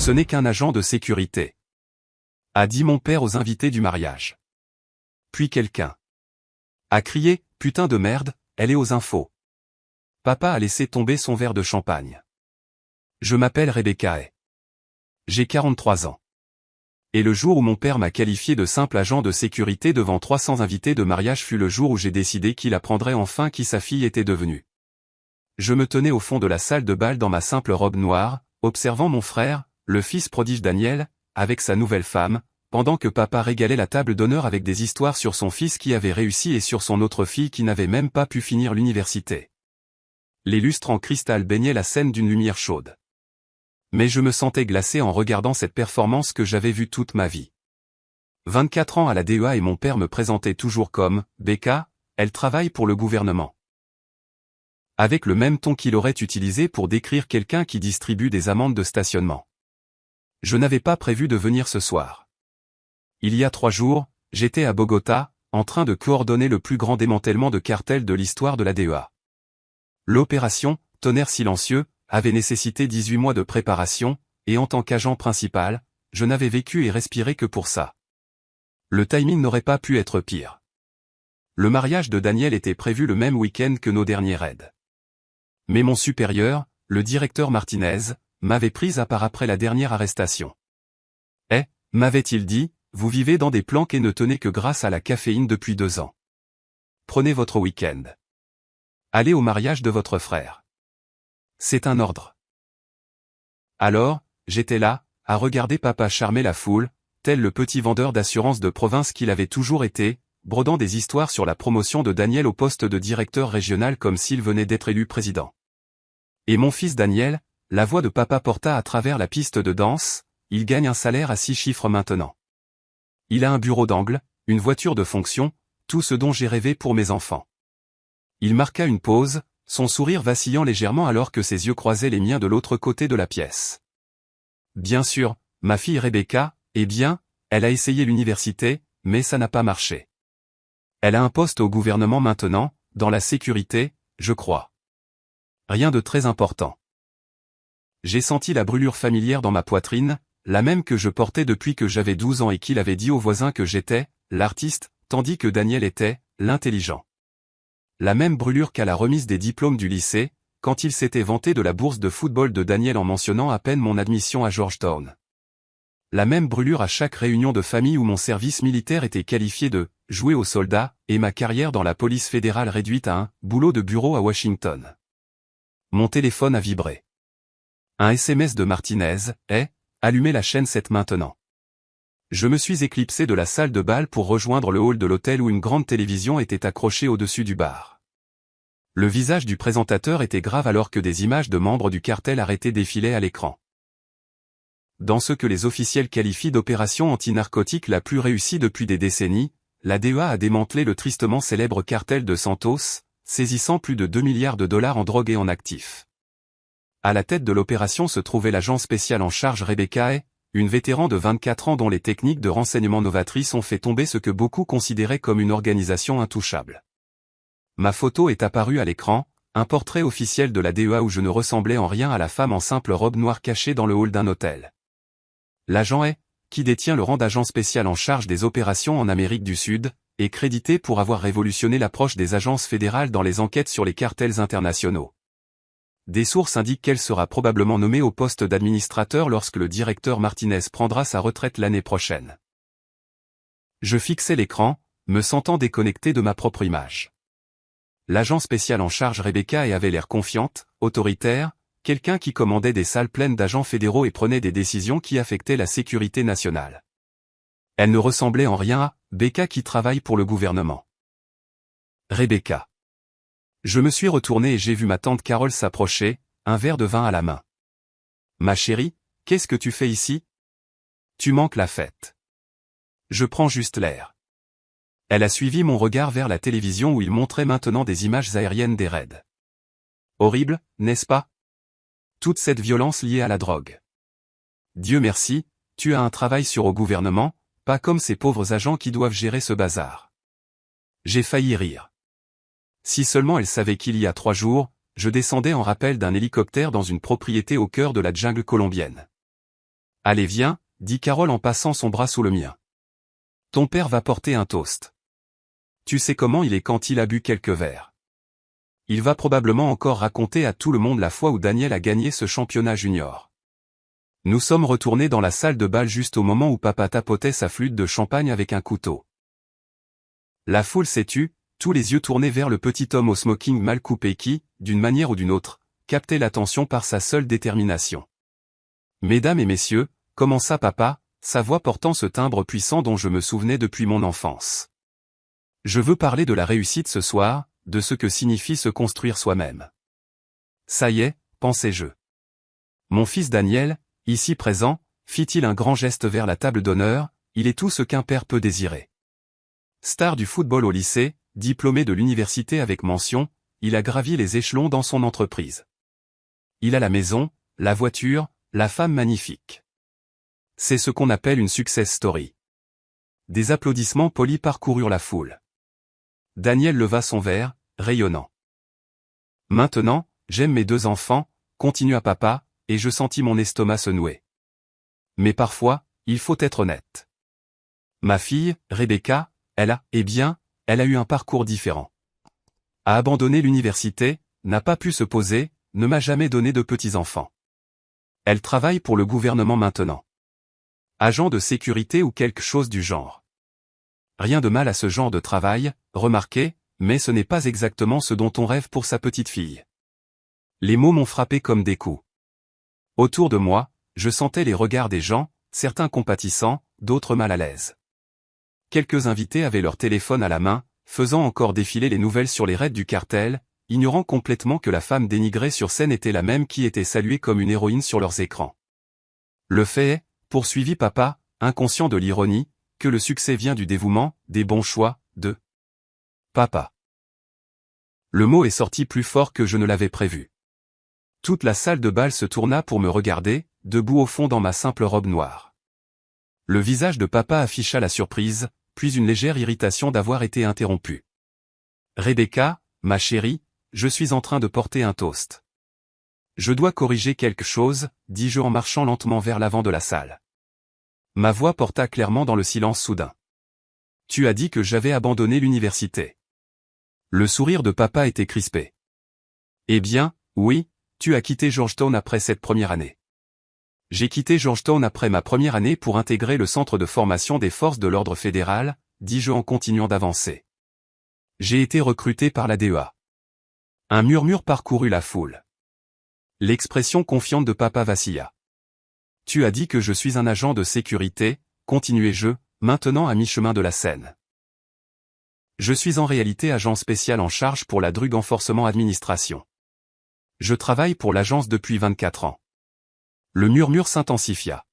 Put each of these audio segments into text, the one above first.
Ce n'est qu'un agent de sécurité, a dit mon père aux invités du mariage. Puis quelqu'un a crié, putain de merde, elle est aux infos. Papa a laissé tomber son verre de champagne. Je m'appelle Rebecca et j'ai 43 ans. Et le jour où mon père m'a qualifié de simple agent de sécurité devant 300 invités de mariage fut le jour où j'ai décidé qu'il apprendrait enfin qui sa fille était devenue. Je me tenais au fond de la salle de bal dans ma simple robe noire, observant mon frère, le fils prodige Daniel, avec sa nouvelle femme, pendant que papa régalait la table d'honneur avec des histoires sur son fils qui avait réussi et sur son autre fille qui n'avait même pas pu finir l'université. Les lustres en cristal baignaient la scène d'une lumière chaude. Mais je me sentais glacé en regardant cette performance que j'avais vue toute ma vie. 24 ans à la DEA et mon père me présentait toujours comme « Becca, elle travaille pour le gouvernement ». Avec le même ton qu'il aurait utilisé pour décrire quelqu'un qui distribue des amendes de stationnement. Je n'avais pas prévu de venir ce soir. Il y a 3 jours, j'étais à Bogota, en train de coordonner le plus grand démantèlement de cartel de l'histoire de la DEA. L'opération, tonnerre silencieux, avait nécessité 18 mois de préparation, et en tant qu'agent principal, je n'avais vécu et respiré que pour ça. Le timing n'aurait pas pu être pire. Le mariage de Daniel était prévu le même week-end que nos derniers raids. Mais mon supérieur, le directeur Martinez, m'avait prise à part après la dernière arrestation. M'avait-il dit, vous vivez dans des planques et ne tenez que grâce à la caféine depuis 2 ans. Prenez votre week-end. Allez au mariage de votre frère. C'est un ordre. Alors, j'étais là, à regarder papa charmer la foule, tel le petit vendeur d'assurance de province qu'il avait toujours été, brodant des histoires sur la promotion de Daniel au poste de directeur régional comme s'il venait d'être élu président. Et mon fils Daniel, la voix de papa porta à travers la piste de danse, il gagne un salaire à 6 chiffres maintenant. Il a un bureau d'angle, une voiture de fonction, tout ce dont j'ai rêvé pour mes enfants. Il marqua une pause, son sourire vacillant légèrement alors que ses yeux croisaient les miens de l'autre côté de la pièce. Bien sûr, ma fille Rebecca, eh bien, elle a essayé l'université, mais ça n'a pas marché. Elle a un poste au gouvernement maintenant, dans la sécurité, je crois. Rien de très important. J'ai senti la brûlure familière dans ma poitrine, la même que je portais depuis que j'avais 12 ans et qu'il avait dit aux voisins que j'étais, l'artiste, tandis que Daniel était, l'intelligent. La même brûlure qu'à la remise des diplômes du lycée, quand il s'était vanté de la bourse de football de Daniel en mentionnant à peine mon admission à Georgetown. La même brûlure à chaque réunion de famille où mon service militaire était qualifié de « jouer aux soldats » et ma carrière dans la police fédérale réduite à un « boulot de bureau à Washington ». Mon téléphone a vibré. Un SMS de Martinez, allumez la chaîne 7 maintenant. Je me suis éclipsé de la salle de bal pour rejoindre le hall de l'hôtel où une grande télévision était accrochée au-dessus du bar. Le visage du présentateur était grave alors que des images de membres du cartel arrêtés défilaient à l'écran. Dans ce que les officiels qualifient d'opération anti-narcotique la plus réussie depuis des décennies, la DEA a démantelé le tristement célèbre cartel de Santos, saisissant plus de 2 milliards de dollars en drogue et en actifs. À la tête de l'opération se trouvait l'agent spécial en charge Rebecca, une vétéran de 24 ans dont les techniques de renseignement novatrices ont fait tomber ce que beaucoup considéraient comme une organisation intouchable. Ma photo est apparue à l'écran, un portrait officiel de la DEA où je ne ressemblais en rien à la femme en simple robe noire cachée dans le hall d'un hôtel. L'agent qui détient le rang d'agent spécial en charge des opérations en Amérique du Sud, est crédité pour avoir révolutionné l'approche des agences fédérales dans les enquêtes sur les cartels internationaux. Des sources indiquent qu'elle sera probablement nommée au poste d'administrateur lorsque le directeur Martinez prendra sa retraite l'année prochaine. Je fixais l'écran, me sentant déconnecté de ma propre image. L'agent spécial en charge Rebecca avait l'air confiante, autoritaire, quelqu'un qui commandait des salles pleines d'agents fédéraux et prenait des décisions qui affectaient la sécurité nationale. Elle ne ressemblait en rien à Becca qui travaille pour le gouvernement. Rebecca. Je me suis retourné et j'ai vu ma tante Carole s'approcher, un verre de vin à la main. Ma chérie, qu'est-ce que tu fais ici? Tu manques la fête. Je prends juste l'air. Elle a suivi mon regard vers la télévision où il montrait maintenant des images aériennes des raids. Horrible, n'est-ce pas? Toute cette violence liée à la drogue. Dieu merci, tu as un travail sûr au gouvernement, pas comme ces pauvres agents qui doivent gérer ce bazar. J'ai failli rire. Si seulement elle savait qu'il y a 3 jours, je descendais en rappel d'un hélicoptère dans une propriété au cœur de la jungle colombienne. Allez viens, dit Carole en passant son bras sous le mien. Ton père va porter un toast. Tu sais comment il est quand il a bu quelques verres. Il va probablement encore raconter à tout le monde la fois où Daniel a gagné ce championnat junior. Nous sommes retournés dans la salle de bal juste au moment où papa tapotait sa flûte de champagne avec un couteau. La foule s'est tue, tous les yeux tournés vers le petit homme au smoking mal coupé qui, d'une manière ou d'une autre, captait l'attention par sa seule détermination. Mesdames et messieurs, commença papa, sa voix portant ce timbre puissant dont je me souvenais depuis mon enfance. Je veux parler de la réussite ce soir, de ce que signifie se construire soi-même. Ça y est, pensai-je. Mon fils Daniel, ici présent, fit-il un grand geste vers la table d'honneur, il est tout ce qu'un père peut désirer. Star du football au lycée, diplômé de l'université avec mention, il a gravi les échelons dans son entreprise. Il a la maison, la voiture, la femme magnifique. C'est ce qu'on appelle une success story. Des applaudissements polis parcoururent la foule. Daniel leva son verre, rayonnant. Maintenant, j'aime mes 2 enfants, continua papa, et je sentis mon estomac se nouer. Mais parfois, il faut être honnête. Ma fille, Rebecca, elle a eu un parcours différent. A abandonné l'université, n'a pas pu se poser, ne m'a jamais donné de petits-enfants. Elle travaille pour le gouvernement maintenant. Agent de sécurité ou quelque chose du genre. Rien de mal à ce genre de travail, remarquez, mais ce n'est pas exactement ce dont on rêve pour sa petite fille. Les mots m'ont frappé comme des coups. Autour de moi, je sentais les regards des gens, certains compatissants, d'autres mal à l'aise. Quelques invités avaient leur téléphone à la main, faisant encore défiler les nouvelles sur les raids du cartel, ignorant complètement que la femme dénigrée sur scène était la même qui était saluée comme une héroïne sur leurs écrans. Le fait est, poursuivit papa, inconscient de l'ironie, que le succès vient du dévouement, des bons choix, de papa. Le mot est sorti plus fort que je ne l'avais prévu. Toute la salle de bal se tourna pour me regarder, debout au fond dans ma simple robe noire. Le visage de papa afficha la surprise, puis une légère irritation d'avoir été interrompu. Rebecca, ma chérie, je suis en train de porter un toast. Je dois corriger quelque chose, dis-je en marchant lentement vers l'avant de la salle. Ma voix porta clairement dans le silence soudain. Tu as dit que j'avais abandonné l'université. Le sourire de papa était crispé. Eh bien, oui, tu as quitté Georgetown après cette première année. J'ai quitté Georgetown après ma première année pour intégrer le centre de formation des forces de l'ordre fédéral, dis-je en continuant d'avancer. J'ai été recruté par la DEA. Un murmure parcourut la foule. L'expression confiante de papa vacilla. Tu as dit que je suis un agent de sécurité, continuai-je, maintenant à mi-chemin de la scène. Je suis en réalité agent spécial en charge pour la Drug Enforcement Administration. Je travaille pour l'agence depuis 24 ans. Le murmure s'intensifia.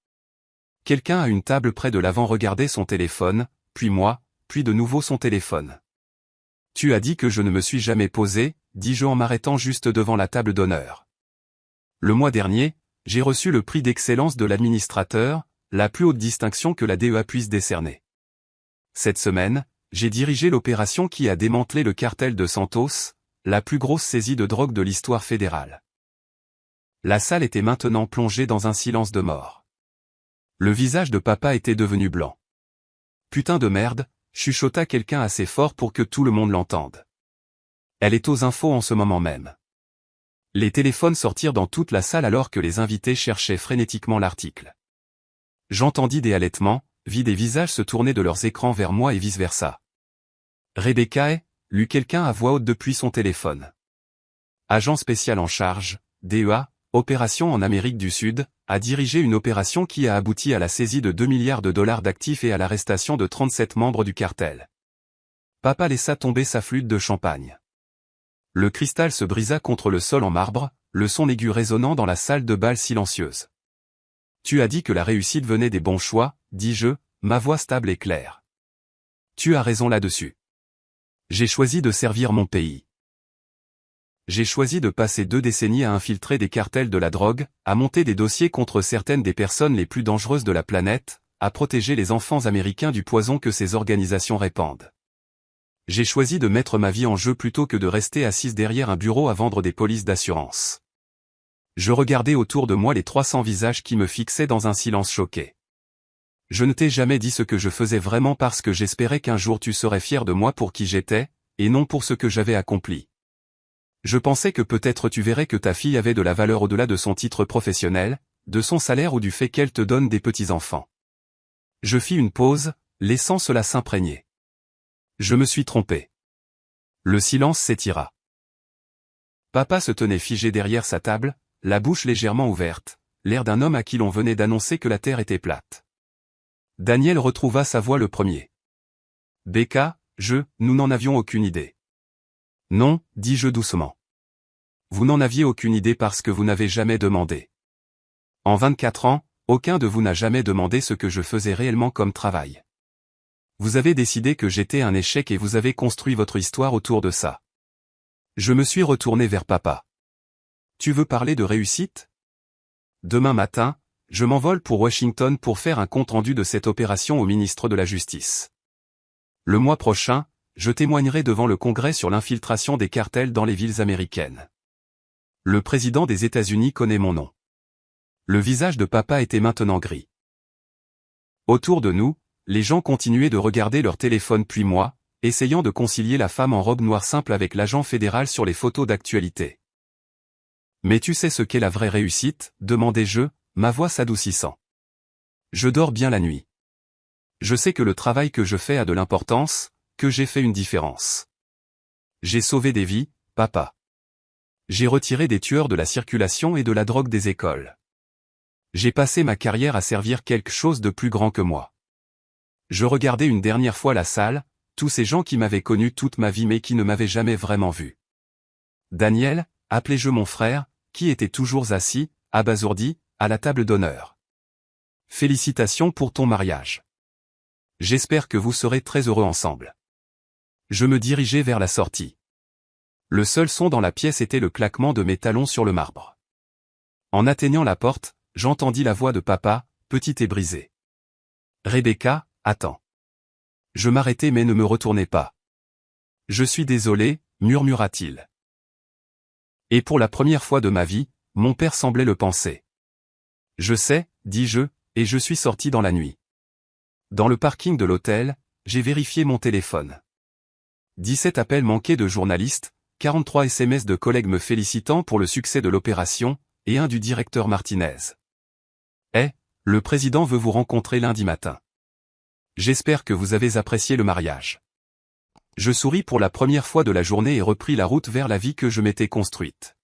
Quelqu'un à une table près de l'avant regardait son téléphone, puis moi, puis de nouveau son téléphone. Tu as dit que je ne me suis jamais posé, dis-je en m'arrêtant juste devant la table d'honneur. Le mois dernier, j'ai reçu le prix d'excellence de l'administrateur, la plus haute distinction que la DEA puisse décerner. Cette semaine, j'ai dirigé l'opération qui a démantelé le cartel de Santos, la plus grosse saisie de drogue de l'histoire fédérale. La salle était maintenant plongée dans un silence de mort. Le visage de papa était devenu blanc. Putain de merde, chuchota quelqu'un assez fort pour que tout le monde l'entende. Elle est aux infos en ce moment même. Les téléphones sortirent dans toute la salle alors que les invités cherchaient frénétiquement l'article. J'entendis des halètements, vis des visages se tourner de leurs écrans vers moi et vice-versa. Rebecca lut quelqu'un à voix haute depuis son téléphone. Agent spécial en charge, DEA, opération en Amérique du Sud, a dirigé une opération qui a abouti à la saisie de 2 milliards de dollars d'actifs et à l'arrestation de 37 membres du cartel. Papa laissa tomber sa flûte de champagne. Le cristal se brisa contre le sol en marbre, le son aigu résonnant dans la salle de bal silencieuse. Tu as dit que la réussite venait des bons choix, dis-je, ma voix stable et claire. Tu as raison là-dessus. J'ai choisi de servir mon pays. J'ai choisi de passer 2 décennies à infiltrer des cartels de la drogue, à monter des dossiers contre certaines des personnes les plus dangereuses de la planète, à protéger les enfants américains du poison que ces organisations répandent. J'ai choisi de mettre ma vie en jeu plutôt que de rester assise derrière un bureau à vendre des polices d'assurance. Je regardais autour de moi les 300 visages qui me fixaient dans un silence choqué. Je ne t'ai jamais dit ce que je faisais vraiment parce que j'espérais qu'un jour tu serais fier de moi pour qui j'étais, et non pour ce que j'avais accompli. Je pensais que peut-être tu verrais que ta fille avait de la valeur au-delà de son titre professionnel, de son salaire ou du fait qu'elle te donne des petits-enfants. Je fis une pause, laissant cela s'imprégner. Je me suis trompé. Le silence s'étira. Papa se tenait figé derrière sa table, la bouche légèrement ouverte, l'air d'un homme à qui l'on venait d'annoncer que la terre était plate. Daniel retrouva sa voix le premier. Becca, nous n'en avions aucune idée. Non, dis-je doucement. Vous n'en aviez aucune idée parce que vous n'avez jamais demandé. En 24 ans, aucun de vous n'a jamais demandé ce que je faisais réellement comme travail. Vous avez décidé que j'étais un échec et vous avez construit votre histoire autour de ça. Je me suis retourné vers papa. Tu veux parler de réussite? Demain matin, je m'envole pour Washington pour faire un compte-rendu de cette opération au ministre de la Justice. Le mois prochain, je témoignerai devant le Congrès sur l'infiltration des cartels dans les villes américaines. Le président des États-Unis connaît mon nom. Le visage de papa était maintenant gris. Autour de nous, les gens continuaient de regarder leur téléphone puis moi, essayant de concilier la femme en robe noire simple avec l'agent fédéral sur les photos d'actualité. Mais tu sais ce qu'est la vraie réussite, demandai-je, ma voix s'adoucissant. Je dors bien la nuit. Je sais que le travail que je fais a de l'importance, que j'ai fait une différence. J'ai sauvé des vies, papa. J'ai retiré des tueurs de la circulation et de la drogue des écoles. J'ai passé ma carrière à servir quelque chose de plus grand que moi. Je regardais une dernière fois la salle, tous ces gens qui m'avaient connu toute ma vie mais qui ne m'avaient jamais vraiment vu. Daniel, appelai-je mon frère, qui était toujours assis, abasourdi, à la table d'honneur. Félicitations pour ton mariage. J'espère que vous serez très heureux ensemble. Je me dirigeai vers la sortie. Le seul son dans la pièce était le claquement de mes talons sur le marbre. En atteignant la porte, j'entendis la voix de papa, petite et brisée. Rebecca, attends. Je m'arrêtai mais ne me retournai pas. Je suis désolé, murmura-t-il. Et pour la première fois de ma vie, mon père semblait le penser. Je sais, dis-je, et je suis sorti dans la nuit. Dans le parking de l'hôtel, j'ai vérifié mon téléphone. 17 appels manqués de journalistes, 43 SMS de collègues me félicitant pour le succès de l'opération, et un du directeur Martinez. Le président veut vous rencontrer lundi matin. J'espère que vous avez apprécié le mariage. Je souris pour la première fois de la journée et repris la route vers la vie que je m'étais construite.